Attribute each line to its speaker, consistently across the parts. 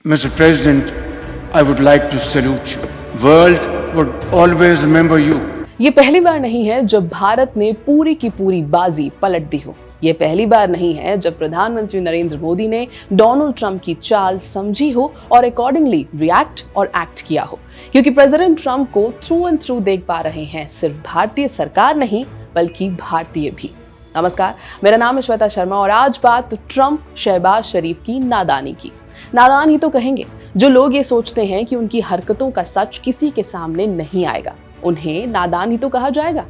Speaker 1: Mr. President, I would like to salute you. World would always remember you.
Speaker 2: ये पहली बार नहीं है जब भारत ने पूरी की पूरी बाजी पलट दी हो। ये पहली बार नहीं है जब प्रधानमंत्री नरेंद्र मोदी ने डोनाल्ड ट्रंप की चाल समझी हो और अकॉर्डिंगली रिएक्ट और एक्ट किया हो, क्योंकि प्रेसिडेंट ट्रंप को थ्रू एंड थ्रू देख पा रहे हैं सिर्फ भारतीय सरकार नहीं बल्कि भारतीय भी। नमस्कार, मेरा नाम है श्वेता शर्मा और आज बात ट्रंप शहबाज शरीफ की नादानी की। नादान ही तो कहेंगे जो लोग ये सोचते हैं कि उनकी हरकतों का सच किसी के सामने नहीं आएगा, उन्हें नादान ही तो कहा जाएगा।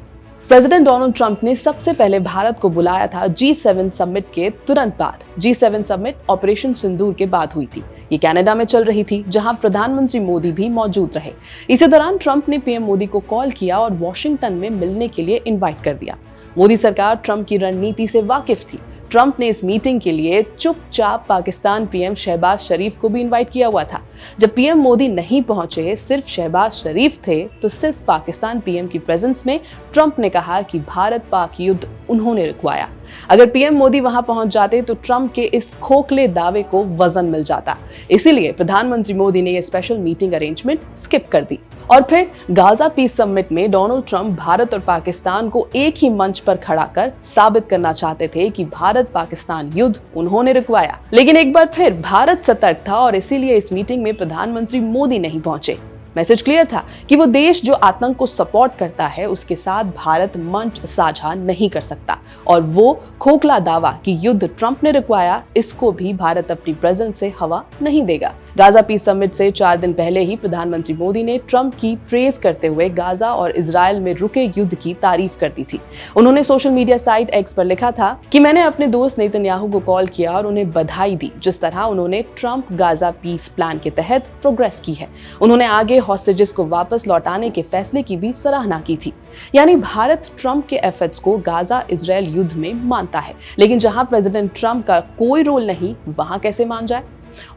Speaker 2: प्रेसिडेंट डोनाल्ड ट्रंप ने सबसे पहले भारत को बुलाया था G7 समिट के तुरंत बाद। G7 समिट ऑपरेशन सिंदूर के बाद हुई थी। ये कनाडा में चल रही थी, जहां प्रधानमंत्री मोदी भी मौजूद रहे। इसी दौरान ट्रंप ने पीएम मोदी को कॉल किया और वॉशिंगटन में मिलने के लिए इन्वाइट कर दिया। मोदी सरकार ट्रंप की रणनीति से वाकिफ थी। ट्रंप ने इस मीटिंग के लिए चुपचाप पाकिस्तान पीएम शहबाज शरीफ को भी इनवाइट किया हुआ था। जब पीएम मोदी नहीं पहुंचे, सिर्फ शहबाज शरीफ थे, तो सिर्फ पाकिस्तान पीएम की प्रेजेंस में ट्रंप ने कहा कि भारत पाक युद्ध उन्होंने रुकवाया। अगर पीएम मोदी वहां पहुंच जाते तो ट्रंप के इस खोखले दावे को वजन मिल जाता। इसीलिए प्रधानमंत्री मोदी ने यह स्पेशल मीटिंग अरेंजमेंट स्किप कर दी। और फिर गाजा पीस समिट में डोनाल्ड ट्रंप भारत और पाकिस्तान को एक ही मंच पर खड़ा कर साबित करना चाहते थे कि भारत पाकिस्तान युद्ध उन्होंने रुकवाया। लेकिन एक बार फिर भारत सतर्क था और इसीलिए इस मीटिंग में प्रधानमंत्री मोदी नहीं पहुंचे। मैसेज क्लियर था कि वो देश जो आतंक को सपोर्ट करता है उसके साथ भारत मंच साझा नहीं कर सकता, और वो खोखला दावा कि युद्ध ट्रंप ने रुकवाया, इसको भी भारत अपनी प्रेजेंस से हवा नहीं देगा। गाजा पीस समिट से 4 दिन पहले ही प्रधानमंत्री मोदी ने ट्रंप की प्रेज करते हुए गाजा और इजराइल में रुके युद्ध की तारीफ कर दी थी। उन्होंने सोशल मीडिया साइट एक्स पर लिखा था कि मैंने अपने दोस्त नेतन्याहू को कॉल किया और उन्हें बधाई दी, जिस तरह उन्होंने ट्रंप गाजा पीस प्लान के तहत प्रोग्रेस की है। उन्होंने आगे हॉस्टेजेस को वापस लौटाने के फैसले की भी सराहना की थी। यानी भारत ट्रंप के एफर्ट्स को गाजा इजराइल युद्ध में मानता है, लेकिन जहां प्रेसिडेंट ट्रंप का कोई रोल नहीं, वहां कैसे मान जाए।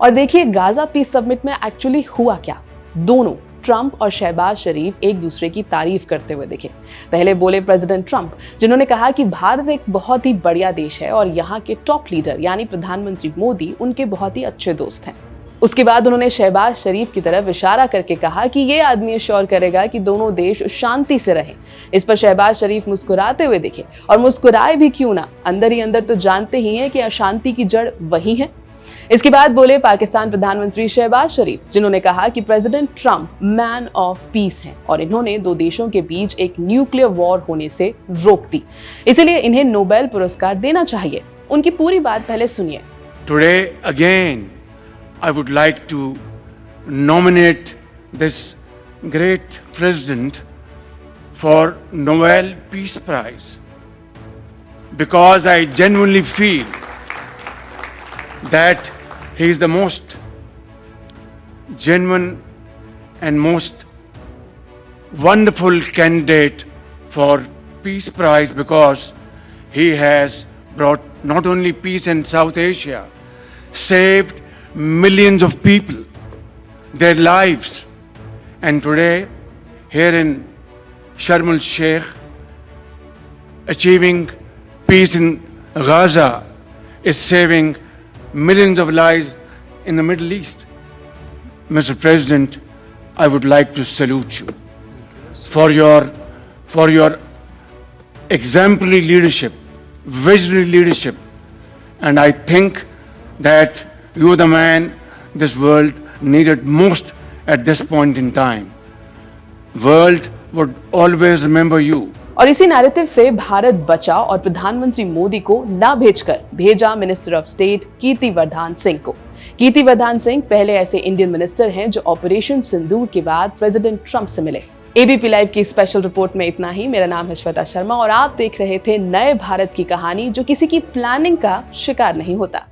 Speaker 2: और देखिए गाजा पीस समिट में एक्चुअली हुआ क्या। दोनों ट्रंप और शहबाज शरीफ एक दूसरे की तारीफ करते हुए दिखे। पहले बोले प्रेसिडेंट ट्रंप, जिन्होंने कहा कि भारत एक बहुत ही बढ़िया देश है और यहाँ के टॉप लीडर यानी प्रधानमंत्री मोदी उनके बहुत ही अच्छे दोस्त हैं। उसके बाद उन्होंने शहबाज शरीफ की तरफ इशारा करके कहा कि ये आदमी श्योर करेगा कि दोनों देश शांति से रहें। इस पर शहबाज शरीफ मुस्कुराते हुए दिखे, और मुस्कुराए भी क्यों ना, अंदर ही अंदर तो जानते ही हैं कि अशांति की जड़ वही है। इसके बाद बोले पाकिस्तान प्रधानमंत्री शहबाज शरीफ, जिन्होंने कहा कि president Trump man of peace हैं और इन्होंने दो देशों के बीच एक न्यूक्लियर वॉर होने से रोक दी, इसलिए इन्हें नोबेल पुरस्कार देना चाहिए। उनकी पूरी बात पहले सुनिए।
Speaker 1: Today again, I would like to nominate this great president for Nobel Peace Prize because I genuinely feel that he is the most genuine and most wonderful candidate for Peace Prize because he has brought not only peace in South Asia, saved millions of people, their lives, and today here in Sharm el-Sheikh, achieving peace in Gaza is saving millions of lives in the Middle East. Mr. President, I would like to salute you for your exemplary leadership, visionary leadership, and I think that you are the man this world needed most at this point in time. World would always remember you.
Speaker 2: और इसी narrative से भारत बचा और प्रधानमंत्री मोदी को ना भेजकर भेजा मिनिस्टर ऑफ स्टेट कीर्ति वर्धन सिंह को। कीर्ति वर्धन सिंह पहले ऐसे इंडियन मिनिस्टर हैं जो ऑपरेशन सिंदूर के बाद प्रेसिडेंट ट्रंप से मिले। एबीपी लाइव की स्पेशल रिपोर्ट में इतना ही। मेरा नाम है श्वेता शर्मा और आप देख रहे थे नए भारत की कहानी, जो किसी की प्लानिंग का शिकार नहीं होता।